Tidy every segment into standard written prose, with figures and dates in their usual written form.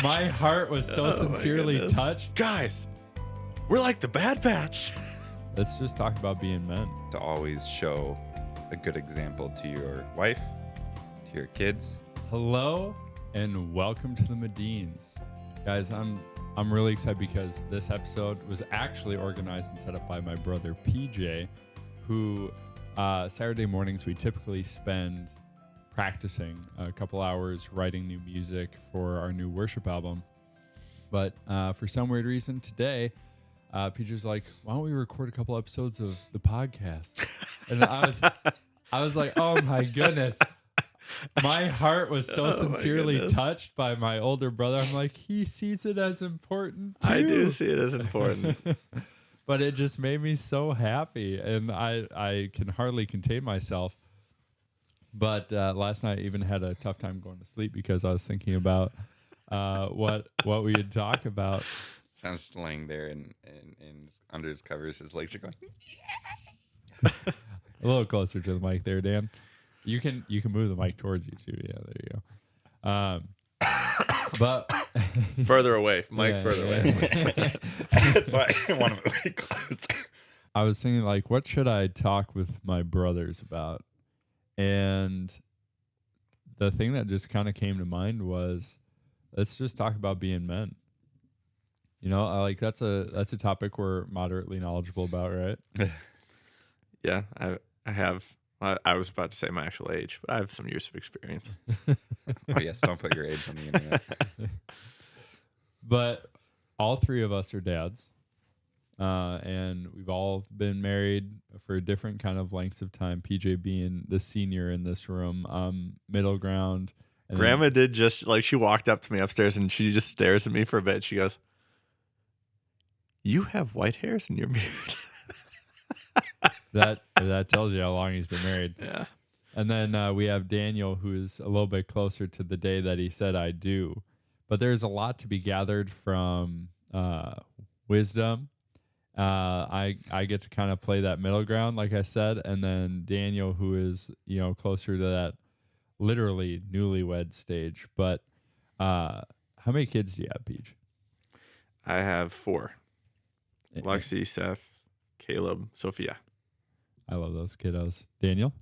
My heart was so sincerely touched. Guys, we're like the Bad Batch. Let's just talk about being men. To always show a good example to your wife, to your kids. Hello and welcome to the Medins. Guys, I'm really excited because this episode was actually organized and set up by my brother PJ, who Saturday mornings we typically spend practicing a couple hours writing new music for our new worship album. But for some weird reason today, PJ's like, why don't we record a couple episodes of the podcast? And I was like, oh my goodness. My heart was so sincerely touched by my older brother. I'm like, he sees it as important too. I do see it as important. But it just made me so happy, and I can hardly contain myself. But last night I even had a tough time going to sleep because I was thinking about what we would talk about. Sean's just laying there and under his covers, his legs are going. A little closer to the mic there, Dan. You can move the mic towards you too. Yeah, there you go. But Further away, Mike. Further away. That's why I didn't want to move it close. I was thinking, like, what should I talk with my brothers about? And the thing that just kind of came to mind was, let's just talk about being men. You know, that's a topic we're moderately knowledgeable about, right? Yeah, I have. I was about to say my actual age, but I have some years of experience. Oh yes, don't put your age on the internet. But all three of us are dads, and we've all been married for different kind of lengths of time. PJ being the senior in this room, middle ground. And Grandma did just like she walked up to me upstairs and she just stares at me for a bit. She goes, "You have white hairs in your beard." That tells you how long he's been married. Yeah. And then we have Daniel, who is a little bit closer to the day that he said I do. But there's a lot to be gathered from wisdom. I get to kind of play that middle ground, like I said. And then Daniel, who is, closer to that literally newlywed stage. But how many kids do you have, Peach? I have 4. Lexi, Seth, Caleb, Sophia. I love those kiddos. Daniel?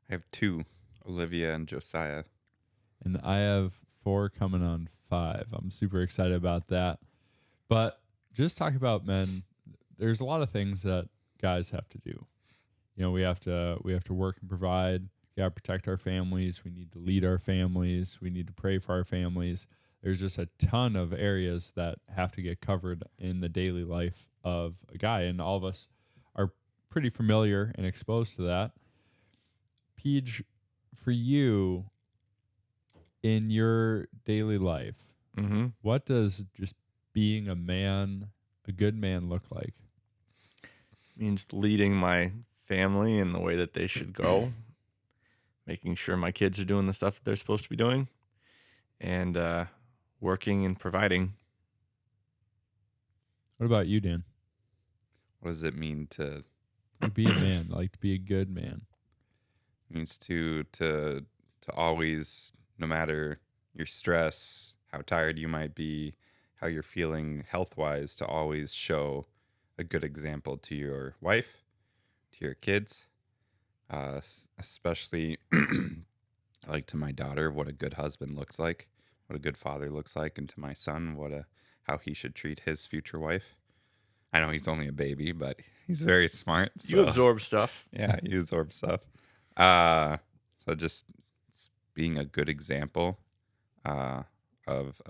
I have 2, Olivia and Josiah. And I have 4 coming on 5. I'm super excited about that. But just talk about men. There's a lot of things that guys have to do. We have to work and provide. We got to protect our families. We need to lead our families. We need to pray for our families. There's just a ton of areas that have to get covered in the daily life of a guy, and all of us are pretty familiar and exposed to that. Peach, for you, in your daily life, what does just being a good man look like? Means leading my family in the way that they should go, making sure my kids are doing the stuff that they're supposed to be doing, and working and providing. What about you, Dan? What does it mean to be a man, like to be a good man? It means to always, no matter your stress, how tired you might be, how you're feeling health-wise, to always show a good example to your wife, to your kids, especially like to my daughter, what a good husband looks like, what a good father looks like, and to my son, how he should treat his future wife. I know he's only a baby, but he's very smart. So. You absorb stuff. Yeah, you absorb stuff. So just being a good example of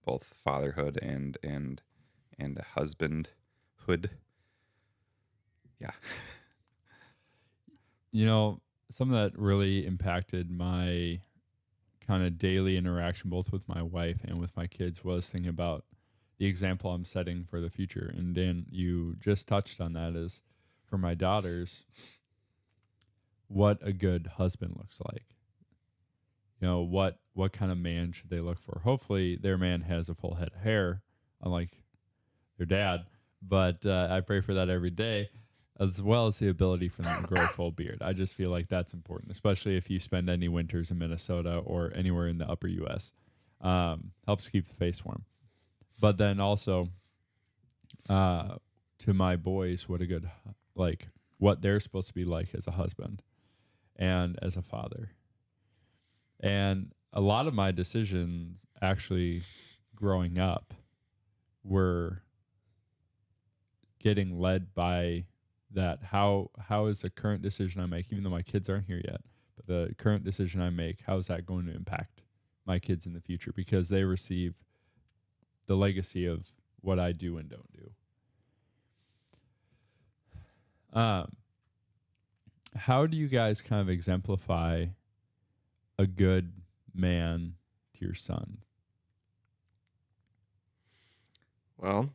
both fatherhood and husbandhood. Yeah. Something that really impacted my kind of daily interaction, both with my wife and with my kids, was thinking about the example I'm setting for the future. And Dan, you just touched on that, is for my daughters, what a good husband looks like. What kind of man should they look for? Hopefully their man has a full head of hair, unlike their dad. But I pray for that every day, as well as the ability for them to grow a full beard. I just feel like that's important, especially if you spend any winters in Minnesota or anywhere in the upper U.S. Helps keep the face warm. But then also, to my boys, what they're supposed to be like as a husband and as a father. And a lot of my decisions actually growing up were getting led by that. How is the current decision I make, even though my kids aren't here yet, but the current decision I make, how is that going to impact my kids in the future? Because they receive the legacy of what I do and don't do. How do you guys kind of exemplify a good man to your sons? Well,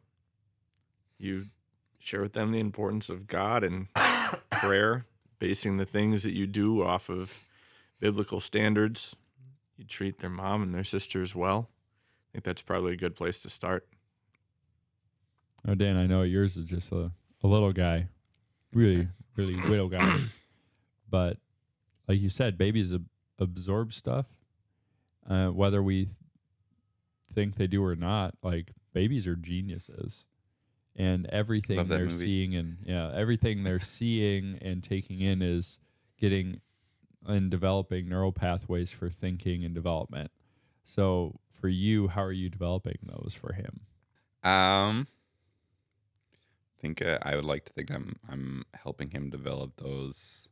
you share with them the importance of God and prayer, basing the things that you do off of biblical standards. You treat their mom and their sisters well. I think that's probably a good place to start. Oh, Dan, I know yours is just a little guy, really little guy. But like you said, babies absorb stuff, whether we think they do or not. Like, babies are geniuses, and everything they're seeing and taking in is getting and developing neural pathways for thinking and development. So for you, how are you developing those for him? I think I would like to think I'm helping him develop those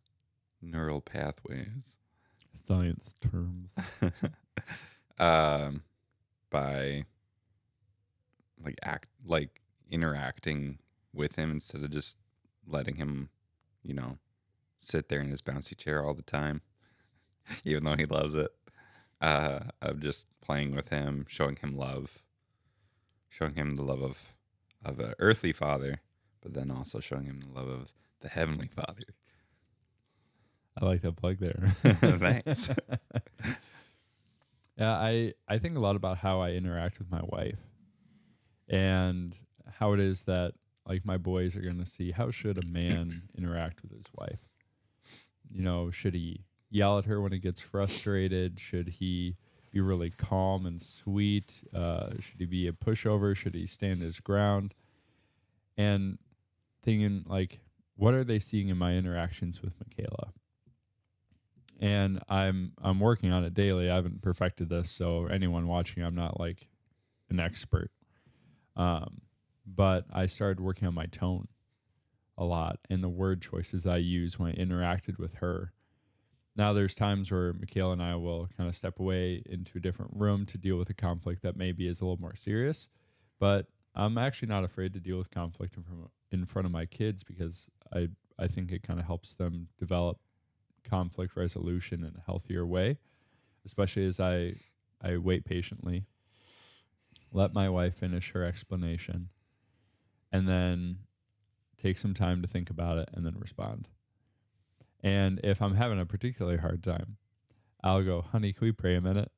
neural pathways. Science terms. By interacting with him instead of just letting him, sit there in his bouncy chair all the time, even though he loves it. Of just playing with him, showing him love, showing him the love of an earthly father, but then also showing him the love of the heavenly Father. I like that plug there. Thanks. Yeah, I think a lot about how I interact with my wife and how it is that, like, my boys are going to see how should a man interact with his wife. Should he yell at her when he gets frustrated? Should he be really calm and sweet? Should he be a pushover? Should he stand his ground? And thinking, like, what are they seeing in my interactions with Michaela? And I'm working on it daily. I haven't perfected this, so anyone watching, I'm not like an expert. But I started working on my tone a lot and the word choices I use when I interacted with her. Now there's times where Michaela and I will kind of step away into a different room to deal with a conflict that maybe is a little more serious. But I'm actually not afraid to deal with conflict in front of my kids, because I think it kind of helps them develop conflict resolution in a healthier way, especially as I wait patiently, let my wife finish her explanation, and then take some time to think about it and then respond. And if I'm having a particularly hard time, I'll go, honey, can we pray a minute?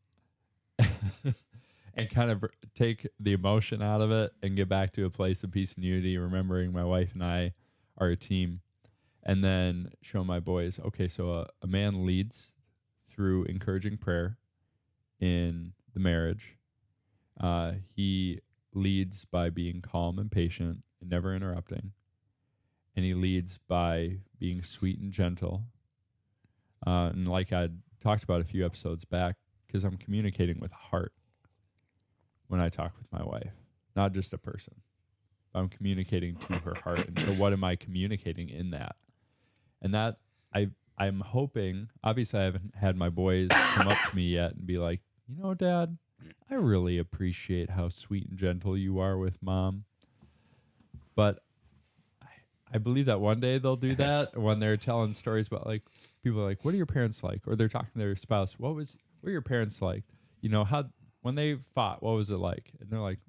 And kind of take the emotion out of it and get back to a place of peace and unity, remembering my wife and I are a team. And then show my boys, okay, so a man leads through encouraging prayer in the marriage. He leads by being calm and patient and never interrupting. And he leads by being sweet and gentle. And like I talked about a few episodes back, because I'm communicating with heart when I talk with my wife, not just a person. I'm communicating to her heart. And so what am I communicating in that? And that I'm hoping, obviously I haven't had my boys come up to me yet and be like, Dad, I really appreciate how sweet and gentle you are with Mom. But I believe that one day they'll do that when they're telling stories about, like, people are like, what are your parents like? Or they're talking to their spouse, what are your parents like? When they fought, what was it like? And they're like,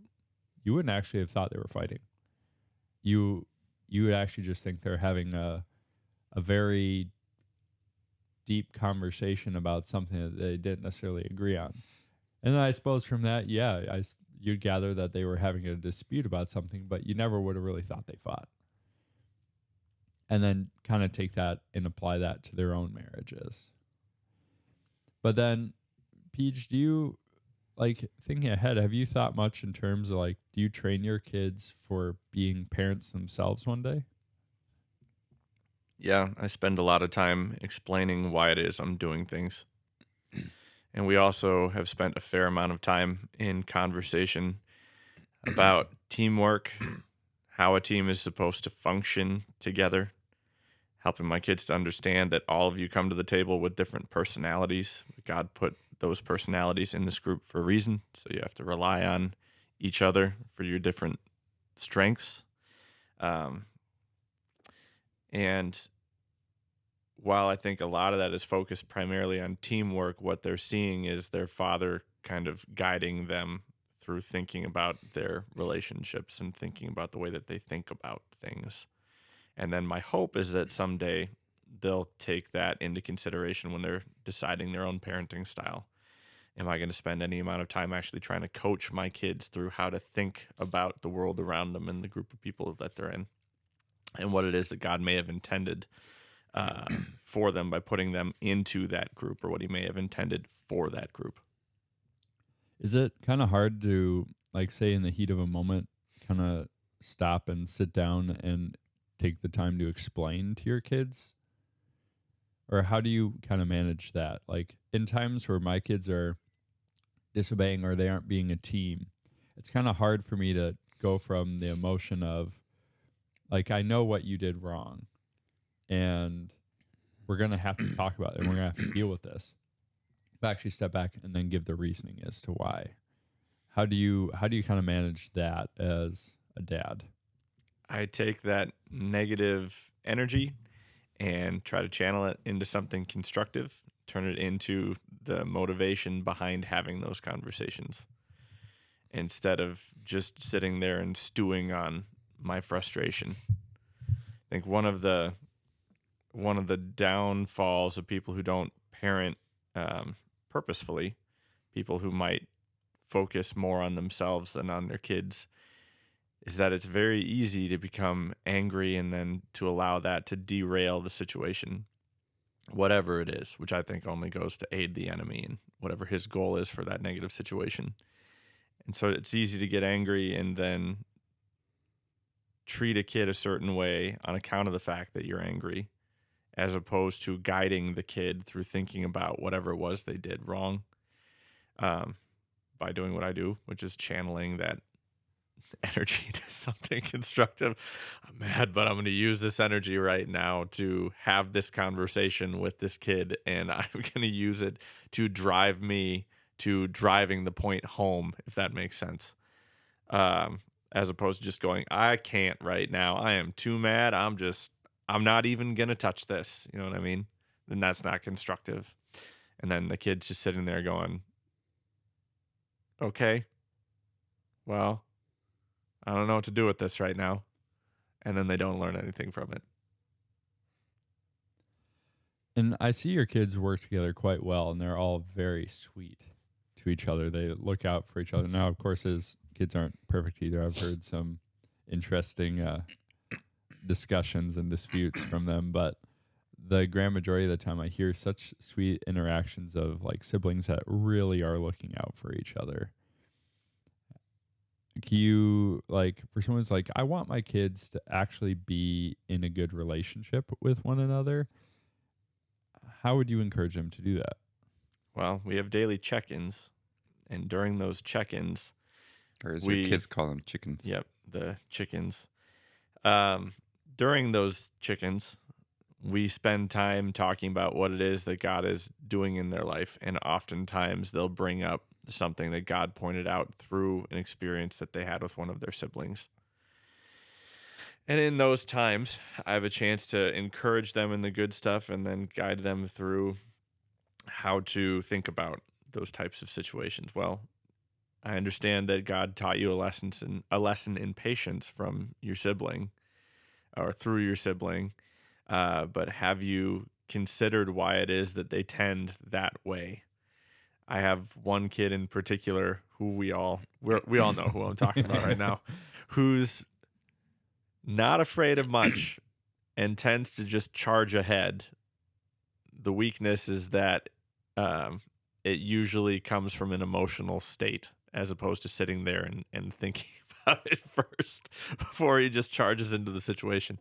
you wouldn't actually have thought they were fighting. You would actually just think they're having a very deep conversation about something that they didn't necessarily agree on. And I suppose from that, you'd gather that they were having a dispute about something, but you never would have really thought they fought. And then kind of take that and apply that to their own marriages. But then, Peach, do you, like thinking ahead, have you thought much in terms of like, do you train your kids for being parents themselves one day? Yeah, I spend a lot of time explaining why it is I'm doing things. And we also have spent a fair amount of time in conversation about teamwork, how a team is supposed to function together, helping my kids to understand that all of you come to the table with different personalities. God put those personalities in this group for a reason, so you have to rely on each other for your different strengths. And while I think a lot of that is focused primarily on teamwork, what they're seeing is their father kind of guiding them through thinking about their relationships and thinking about the way that they think about things. And then my hope is that someday they'll take that into consideration when they're deciding their own parenting style. Am I going to spend any amount of time actually trying to coach my kids through how to think about the world around them and the group of people that they're in and what it is that God may have intended for them by putting them into that group, or what he may have intended for that group? Is it kind of hard to, like, say in the heat of a moment, kind of stop and sit down and take the time to explain to your kids? Or how do you kind of manage that? Like in times where my kids are disobeying or they aren't being a team, it's kind of hard for me to go from the emotion of, like, I know what you did wrong and we're going to have to talk about it and we're going to have to deal with this. But actually step back and then give the reasoning as to why. How do you kind of manage that as a dad? I take that negative energy and try to channel it into something constructive, turn it into the motivation behind having those conversations, instead of just sitting there and stewing on my frustration. I think one of the downfalls of people who don't parent purposefully, people who might focus more on themselves than on their kids, is that it's very easy to become angry and then to allow that to derail the situation, whatever it is, which I think only goes to aid the enemy and whatever his goal is for that negative situation. And so it's easy to get angry and then treat a kid a certain way on account of the fact that you're angry, as opposed to guiding the kid through thinking about whatever it was they did wrong, by doing what I do, which is channeling that energy to something constructive. I'm mad, but I'm going to use this energy right now to have this conversation with this kid, and I'm going to use it to drive me to driving the point home, if that makes sense. As opposed to just going, I can't right now. I am too mad. I'm not even going to touch this. You know what I mean? Then that's not constructive. And then the kid's just sitting there going, okay, well, I don't know what to do with this right now. And then they don't learn anything from it. And I see your kids work together quite well, and they're all very sweet to each other. They look out for each other. Now, of course, his kids aren't perfect either. I've heard some interesting discussions and disputes from them, but the grand majority of the time I hear such sweet interactions of like siblings that really are looking out for each other. You, like, for someone who's like, I want my kids to actually be in a good relationship with one another, how would you encourage them to do that? Well, we have daily check-ins, and during those check-ins, Or as your kids call them, chickens. Yep, the chickens. During those chickens, we spend time talking about what it is that God is doing in their life, and oftentimes they'll bring up something that God pointed out through an experience that they had with one of their siblings. And in those times, I have a chance to encourage them in the good stuff and then guide them through how to think about those types of situations. Well, I understand that God taught you a lesson in patience from your sibling or through your sibling, but have you considered why it is that they tend that way? I have one kid in particular who we all know who I'm talking about right now, who's not afraid of much and tends to just charge ahead. The weakness is that it usually comes from an emotional state as opposed to sitting there and thinking about it first before he just charges into the situation.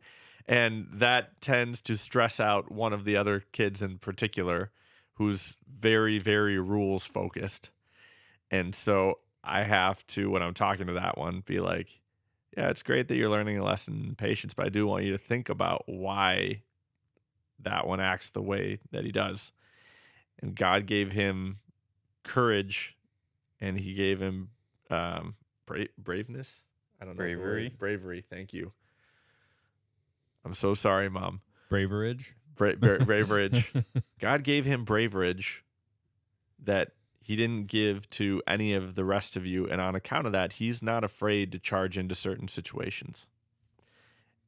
And that tends to stress out one of the other kids in particular, who's very, very rules focused. And so I have to, when I'm talking to that one, be like, yeah, it's great that you're learning a lesson in patience, but I do want you to think about why that one acts the way that he does. And God gave him courage, and he gave him braveness. I don't know. Bravery. Thank you. I'm so sorry, Mom. Braverage. Braverage. God gave him braverage that he didn't give to any of the rest of you. And on account of that, he's not afraid to charge into certain situations.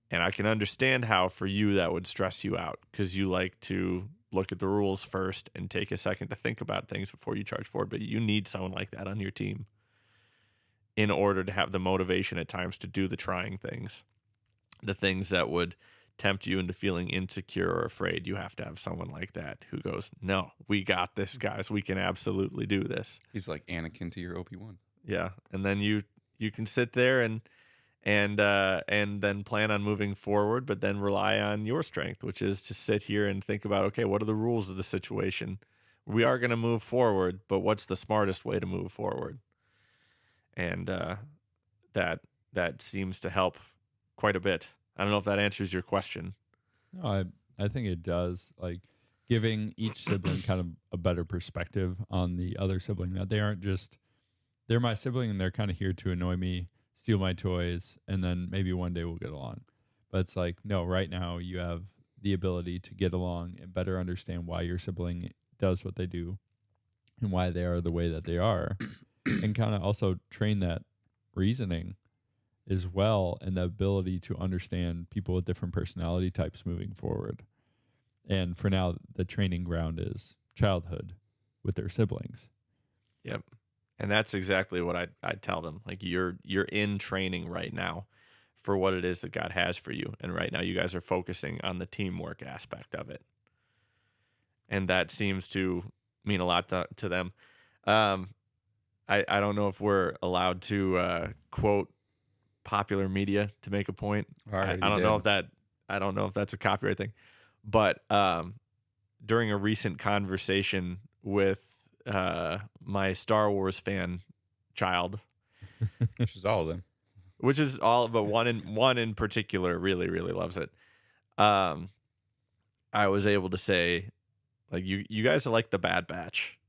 And I can understand how for you that would stress you out, because you like to look at the rules first and take a second to think about things before you charge forward. But you need someone like that on your team in order to have the motivation at times to do the trying things, the things that would tempt you into feeling insecure or afraid. You have to have someone like that who goes, no, we got this, guys. We can absolutely do this. He's like Anakin to your Obi-Wan. Yeah. And then you can sit there and then plan on moving forward, but then rely on your strength, which is to sit here and think about, okay, what are the rules of the situation? We are going to move forward, but what's the smartest way to move forward? And that seems to help quite a bit. I don't know if that answers your question. No, I think it does. Like giving each sibling kind of a better perspective on the other sibling, that they aren't just, they're my sibling and they're kind of here to annoy me, steal my toys, and then maybe one day we'll get along. But it's like, no, right now you have the ability to get along and better understand why your sibling does what they do and why they are the way that they are, and kind of also train that reasoning as well, and the ability to understand people with different personality types moving forward. And for now, the training ground is childhood with their siblings. Yep. And that's exactly what I tell them. Like, you're in training right now for what it is that God has for you. And right now you guys are focusing on the teamwork aspect of it. And that seems to mean a lot to them. I don't know if we're allowed to quote popular media to make a point. I don't know if that's a copyright thing. But during a recent conversation with my Star Wars fan child, which is all of them, but one in particular really, really loves it. I was able to say, like, you guys are like the Bad Batch,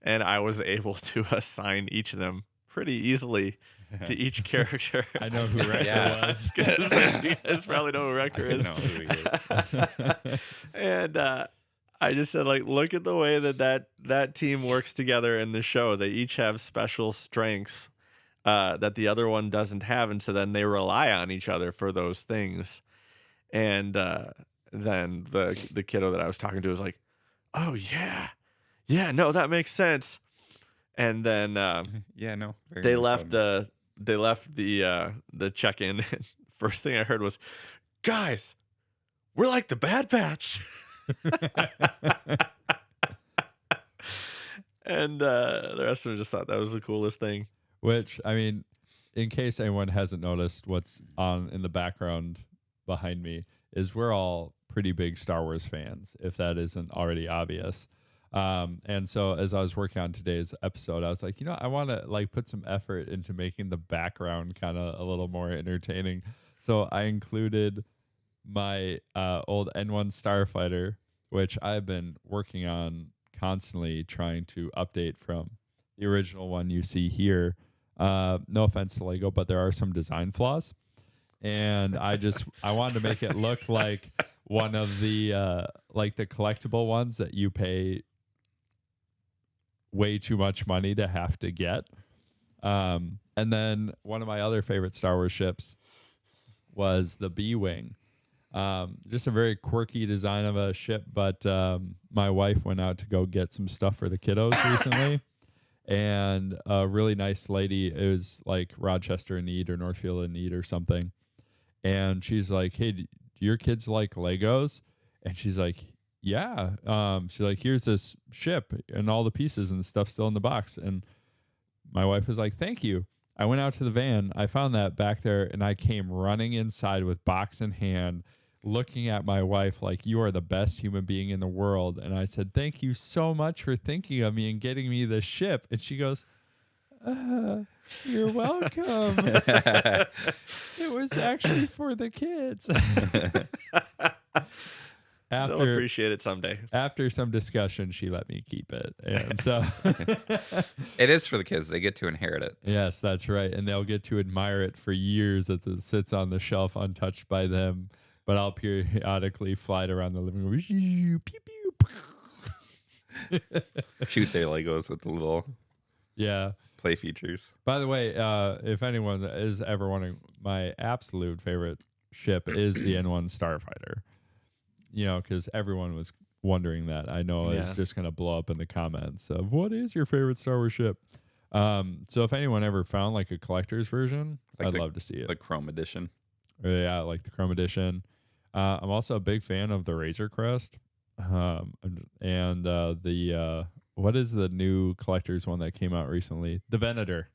and I was able to assign each of them pretty easily to each character. I know who Wrecker was. You guys probably know who Wrecker is. I know who he is. And I just said, like, look at the way that team works together in the show. They each have special strengths that the other one doesn't have, and so then they rely on each other for those things. And then the kiddo that I was talking to was like, oh yeah, no, that makes sense. And then they left the check-in. First thing I heard was, guys, we're like the Bad Batch. And the rest of them just thought that was the coolest thing. Which, I mean, in case anyone hasn't noticed, what's on in the background behind me is we're all pretty big Star Wars fans, if that isn't already obvious. And so as I was working on today's episode, I was like, I want to like put some effort into making the background kind of a little more entertaining. So I included my old N1 Starfighter, which I've been working on constantly, trying to update from the original one you see here. No offense to Lego, but there are some design flaws. And I wanted to make it look like one of the like the collectible ones that you pay way too much money to have to get. And then one of my other favorite Star Wars ships was the B-Wing. Just a very quirky design of a ship, but my wife went out to go get some stuff for the kiddos recently, and a really nice lady, it was like Rochester in need or Northfield in need or something, and she's like, hey, do your kids like Legos? And she's like, yeah. She's like, here's this ship and all the pieces and the stuff still in the box. And my wife was like, thank you. I went out to the van. I found that back there, and I came running inside with box in hand, looking at my wife like, you are the best human being in the world. And I said, thank you so much for thinking of me and getting me the ship. And she goes, you're welcome. It was actually for the kids. They'll appreciate it someday. After some discussion, she let me keep it. And so It is for the kids. They get to inherit it. yes, that's right. And they'll get to admire it for years as it sits on the shelf untouched by them. But I'll periodically fly it around the living room. Pew, pew. Shoot their Legos with the little Yeah. play features. By the way, if anyone is ever wondering, my absolute favorite ship is the N1 Starfighter. You know, because everyone was wondering that. I know it's just going to blow up in the comments of what is your favorite Star Wars ship? So if anyone ever found like a collector's version, I'd love to see it. The Chrome Edition. Yeah, like the Chrome Edition. I'm also a big fan of the Razor Crest. And the what is the new collector's one that came out recently? The Venator.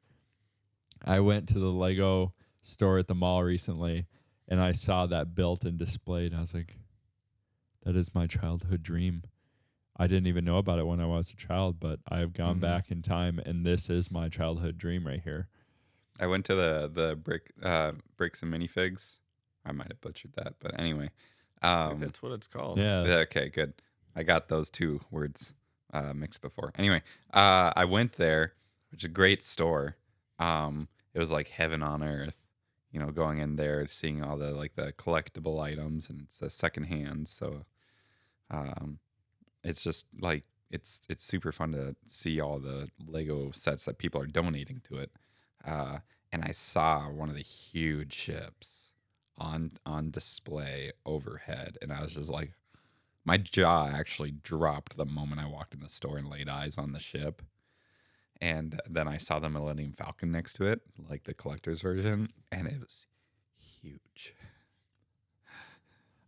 I went to the Lego store at the mall recently, and I saw that built and displayed. I was like, that is my childhood dream. I didn't even know about it when I was a child, but I have gone back in time, and this is my childhood dream right here. I went to the bricks and minifigs. I might have butchered that, but anyway. I think that's what it's called. Yeah. Okay, good. I got those two words mixed before. Anyway, I went there, which is a great store. It was like heaven on earth. You know, going in there, seeing all the the collectible items, and it's a secondhand. So, it's just like it's super fun to see all the Lego sets that people are donating to it. And I saw one of the huge ships on display overhead, and I was just like, my jaw actually dropped the moment I walked in the store and laid eyes on the ship. And then I saw the Millennium Falcon next to it, like the collector's version, and it was huge.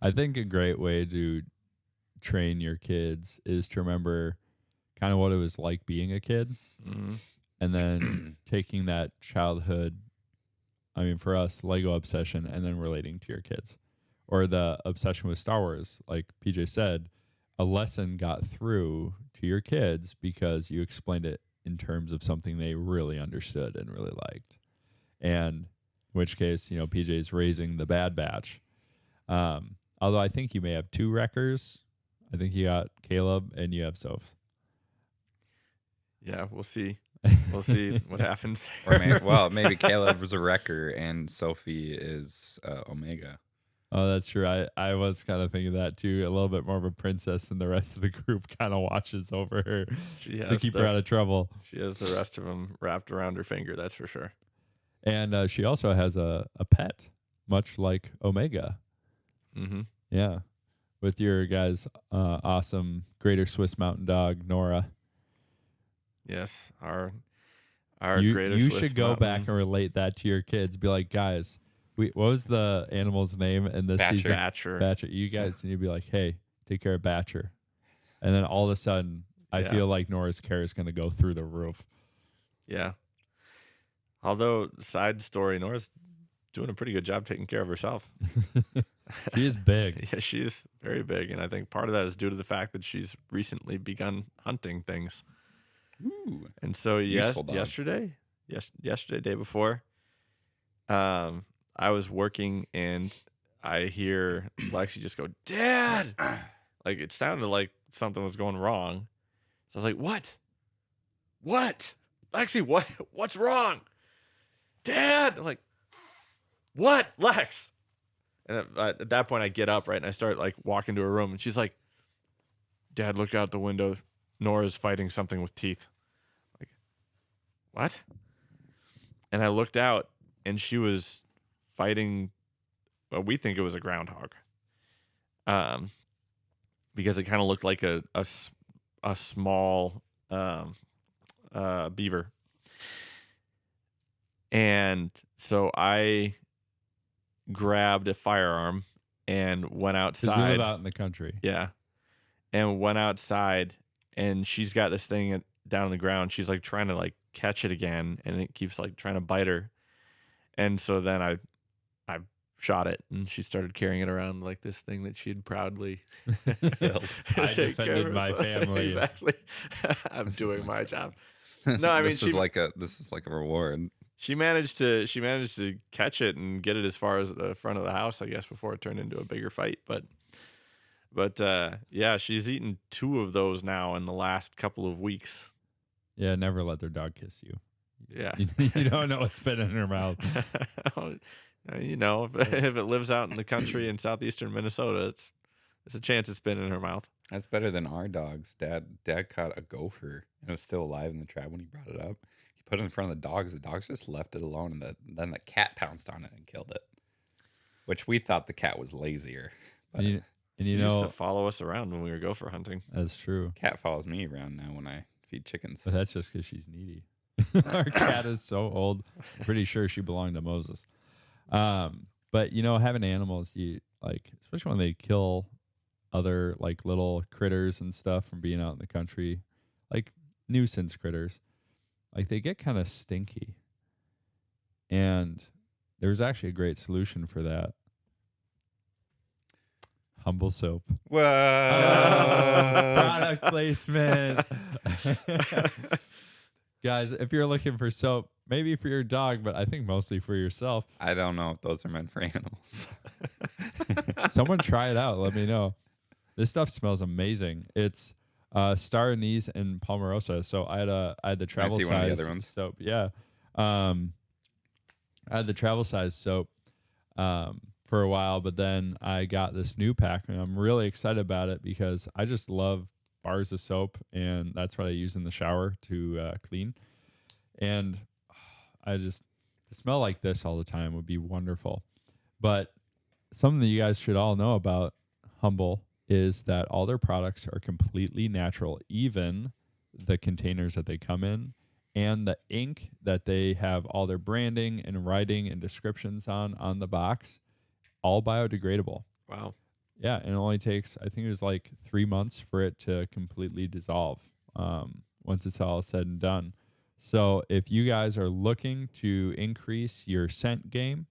I think a great way to train your kids is to remember kind of what it was like being a kid. Mm-hmm. And then taking that childhood, I mean, for us, Lego obsession, and then relating to your kids. Or the obsession with Star Wars, like PJ said, a lesson got through to your kids because you explained it in terms of something they really understood and really liked. And in which case, you know, PJ's raising the Bad Batch. Although I think you may have two wreckers. I think you got Caleb and you have Soph. Yeah, we'll see. We'll see what happens there. Or maybe Caleb was a wrecker and Sophie is Omega. Oh, that's true. I was kind of thinking that too. A little bit more of a princess, and the rest of the group kind of watches over her to keep her out of trouble. She has the rest of them wrapped around her finger, that's for sure. And she also has a pet, much like Omega. Mm-hmm. Yeah, with your guys' awesome Greater Swiss Mountain Dog, Nora. Yes, our you, Greater you Swiss should go Mountain. back and relate that to your kids. Be like, guys, what was the animal's name in this season? Batcher. You guys need to be like, hey, take care of Batcher. And then all of a sudden, I feel like Nora's care is going to go through the roof. Yeah. Although, side story, Nora's doing a pretty good job taking care of herself. She is big. Yeah, she's very big. And I think part of that is due to the fact that she's recently begun hunting things. Ooh. And so yesterday, day before, I was working and I hear Lexi just go, "Dad!" Like it sounded like something was going wrong. So I was like, "What? What? Lexi, what's wrong? Dad!" I'm like, "What, Lex?" And at that point I get up, right, and I start like walking to her room, and she's like, "Dad, look out the window. Nora's fighting something with teeth." Like, what? And I looked out, and she was fighting, well, we think it was a groundhog, because it kind of looked like a small beaver. And so I grabbed a firearm and went outside. Because we live out in the country. Yeah. and went outside, and she's got this thing down on the ground. She's like trying to like catch it again, and it keeps like trying to bite her. And so then I shot it, and she started carrying it around like this thing that she had proudly Killed. I taken care defended of. my family. Exactly. I'm This is doing my my job. job. No, I mean this is like a reward. she managed to catch it and get it as far as the front of the house, I guess, before it turned into a bigger fight. But yeah, she's eaten 2 of those now in the last couple of weeks. Yeah, never let their dog kiss you. Yeah. You don't know what's been in her mouth. You know, if it lives out in the country in southeastern Minnesota, there's a chance it's been in her mouth. That's better than our dogs. Dad caught a gopher and it was still alive in the trap when he brought it up. He put it in front of the dogs. The dogs just left it alone, and then the cat pounced on it and killed it. Which we thought the cat was lazier. But And you She used know, to follow us around when we were gopher hunting. that's true. cat follows me around now when I feed chickens. But that's just because she's needy. Our cat is so old. I'm pretty sure she belonged to Moses. But you know, having animals, you like, especially when they kill other like little critters and stuff from being out in the country, like nuisance critters, like they get kind of stinky. And there's actually a great solution for that. Humble soap. Whoa! Product placement. Guys, if you're looking for soap, maybe for your dog, but I think mostly for yourself, I don't know if those are meant for animals. someone try it out. Let me know. This stuff smells amazing. It's Star Anise and Palmarosa. So I had the travel see size one of the other ones? soap. Yeah. I had the travel size soap for a while, but then I got this new pack, and I'm really excited about it because I just love bars of soap, and that's what I use in the shower to clean. And to smell like this all the time would be wonderful. But something that you guys should all know about Humble is that all their products are completely natural, even the containers that they come in and the ink that they have all their branding and writing and descriptions on the box, all biodegradable. Wow. Yeah, and it only takes, I think it was like 3 months for it to completely dissolve once it's all said and done. So if you guys are looking to increase your scent game,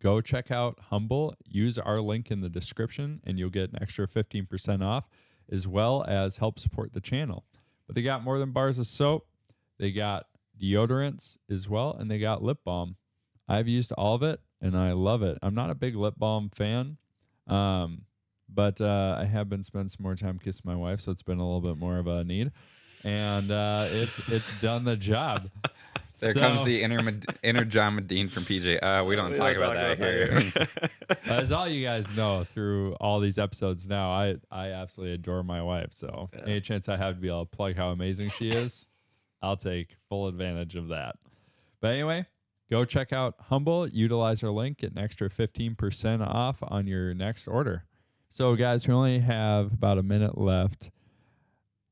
go check out Humble. Use our link in the description, and you'll get an extra 15% off, as well as help support the channel. But they got more than bars of soap. They got deodorants as well, and they got lip balm. I've used all of it, and I love it. I'm not a big lip balm fan. But I have been spending some more time kissing my wife, so it's been a little bit more of a need, and it's done the job. There comes the inner John Medin from PJ. We don't talk about that here. As all you guys know through all these episodes now, I absolutely adore my wife. So any chance I have to be able to plug how amazing she is, I'll take full advantage of that. But anyway, go check out Humble. Utilize our link. Get an extra 15% off on your next order. So, guys, we only have about a minute left.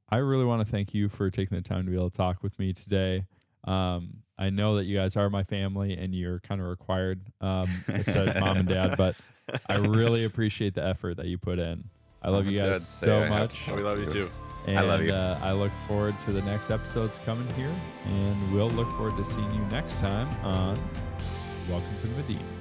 I really want to thank you for taking the time to be able to talk with me today. I know that you guys are my family and you're kind of required, said mom and dad, but I really appreciate the effort that you put in. I love you guys so much. We love you too. And I love you. I look forward to the next episodes coming here, and we'll look forward to seeing you next time on Welcome to Medin.